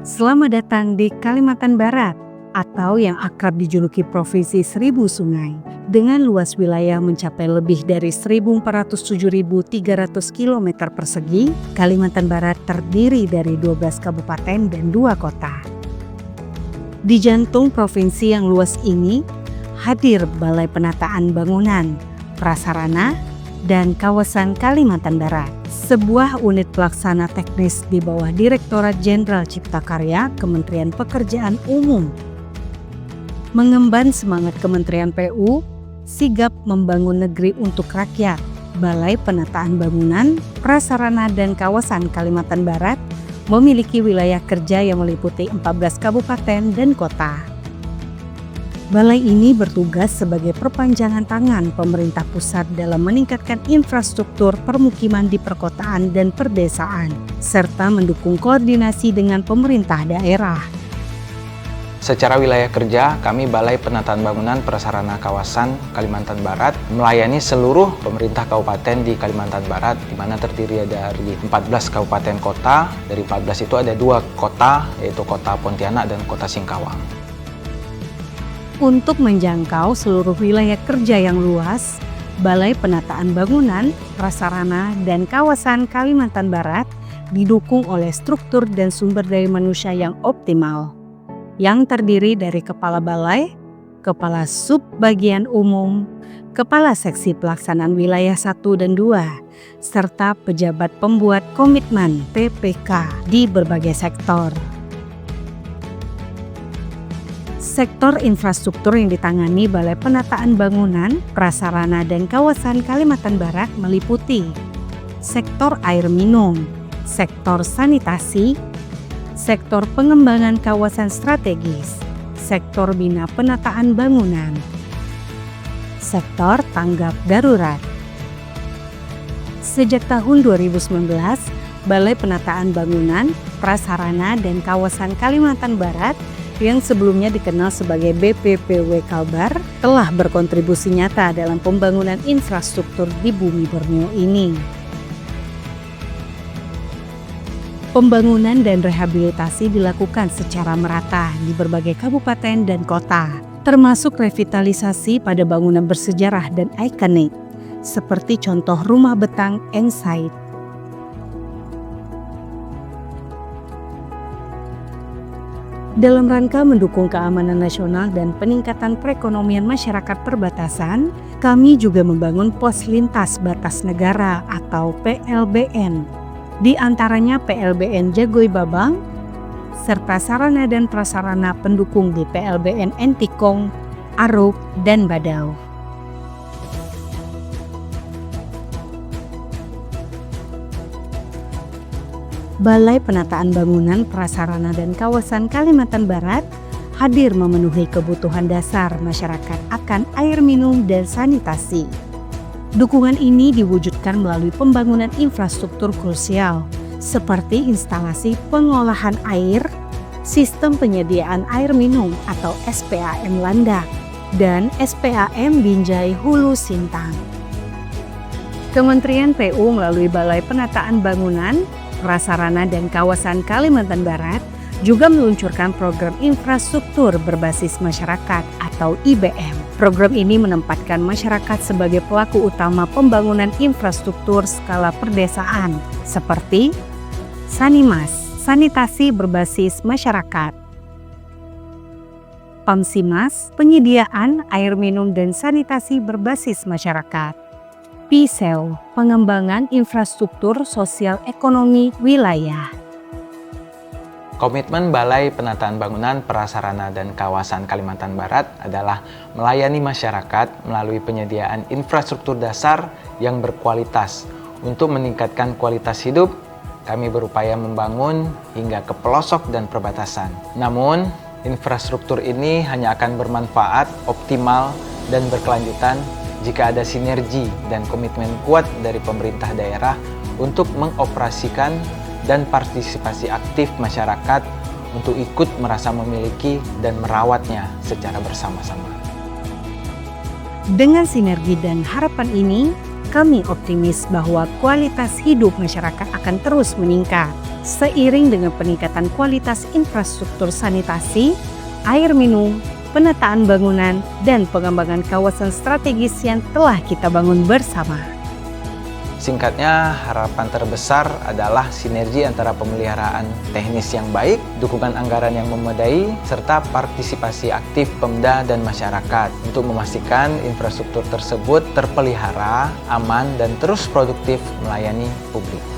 Selamat datang di Kalimantan Barat, atau yang akrab dijuluki Provinsi Seribu Sungai. Dengan luas wilayah mencapai lebih dari 1.407.300 km persegi, Kalimantan Barat terdiri dari 12 kabupaten dan 2 kota. Di jantung provinsi yang luas ini, hadir Balai Penataan Bangunan, Prasarana, dan Kawasan Kalimantan Barat, sebuah unit pelaksana teknis di bawah Direktorat Jenderal Cipta Karya Kementerian Pekerjaan Umum. Mengemban semangat Kementerian PU, sigap membangun negeri untuk rakyat, Balai Penataan Bangunan, Prasarana, dan Kawasan Kalimantan Barat memiliki wilayah kerja yang meliputi 14 kabupaten dan kota. Balai ini bertugas sebagai perpanjangan tangan pemerintah pusat dalam meningkatkan infrastruktur permukiman di perkotaan dan perdesaan, serta mendukung koordinasi dengan pemerintah daerah. Secara wilayah kerja, kami Balai Penataan Bangunan Prasarana Kawasan Kalimantan Barat melayani seluruh pemerintah kabupaten di Kalimantan Barat, di mana terdiri dari 14 kabupaten kota. Dari 14 itu ada 2 kota, yaitu Kota Pontianak dan Kota Singkawang. Untuk menjangkau seluruh wilayah kerja yang luas, Balai Penataan Bangunan, Prasarana, dan Kawasan Kalimantan Barat didukung oleh struktur dan sumber daya manusia yang optimal, yang terdiri dari Kepala Balai, Kepala Sub Bagian Umum, Kepala Seksi Pelaksanaan Wilayah 1 dan 2, serta pejabat pembuat komitmen PPK di berbagai sektor. Sektor infrastruktur yang ditangani Balai Penataan Bangunan, Prasarana, dan Kawasan Kalimantan Barat meliputi sektor air minum, sektor sanitasi, sektor pengembangan kawasan strategis, sektor bina penataan bangunan, sektor tanggap darurat. Sejak tahun 2019, Balai Penataan Bangunan, Prasarana, dan Kawasan Kalimantan Barat yang sebelumnya dikenal sebagai BPPW Kalbar telah berkontribusi nyata dalam pembangunan infrastruktur di bumi Borneo ini. Pembangunan dan rehabilitasi dilakukan secara merata di berbagai kabupaten dan kota, termasuk revitalisasi pada bangunan bersejarah dan ikonik, seperti contoh Rumah Betang Ensaid. Dalam rangka mendukung keamanan nasional dan peningkatan perekonomian masyarakat perbatasan, kami juga membangun pos lintas batas negara atau PLBN. Di antaranya PLBN Jagoy Babang, serta sarana dan prasarana pendukung di PLBN Entikong, Aruk, dan Badau. Balai Penataan Bangunan, Prasarana, dan Kawasan Kalimantan Barat hadir memenuhi kebutuhan dasar masyarakat akan air minum dan sanitasi. Dukungan ini diwujudkan melalui pembangunan infrastruktur krusial seperti instalasi pengolahan air, sistem penyediaan air minum atau SPAM Landak, dan SPAM Binjai Hulu Sintang. Kementerian PU melalui Balai Penataan Bangunan, Prasarana, dan Kawasan Kalimantan Barat juga meluncurkan program infrastruktur berbasis masyarakat atau IBM. Program ini menempatkan masyarakat sebagai pelaku utama pembangunan infrastruktur skala perdesaan seperti Sanimas, sanitasi berbasis masyarakat, Pamsimas, penyediaan air minum dan sanitasi berbasis masyarakat, PISEW, pengembangan infrastruktur sosial ekonomi wilayah. Komitmen Balai Penataan Bangunan, Prasarana, dan Kawasan Kalimantan Barat adalah melayani masyarakat melalui penyediaan infrastruktur dasar yang berkualitas. Untuk meningkatkan kualitas hidup, kami berupaya membangun hingga ke pelosok dan perbatasan. Namun, infrastruktur ini hanya akan bermanfaat, optimal, dan berkelanjutan jika ada sinergi dan komitmen kuat dari pemerintah daerah untuk mengoperasikan dan partisipasi aktif masyarakat untuk ikut merasa memiliki dan merawatnya secara bersama-sama. Dengan sinergi dan harapan ini, kami optimis bahwa kualitas hidup masyarakat akan terus meningkat Seiring dengan peningkatan kualitas infrastruktur sanitasi, air minum, penataan bangunan, dan pengembangan kawasan strategis yang telah kita bangun bersama. Singkatnya, harapan terbesar adalah sinergi antara pemeliharaan teknis yang baik, dukungan anggaran yang memadai, serta partisipasi aktif Pemda dan masyarakat untuk memastikan infrastruktur tersebut terpelihara, aman, dan terus produktif melayani publik.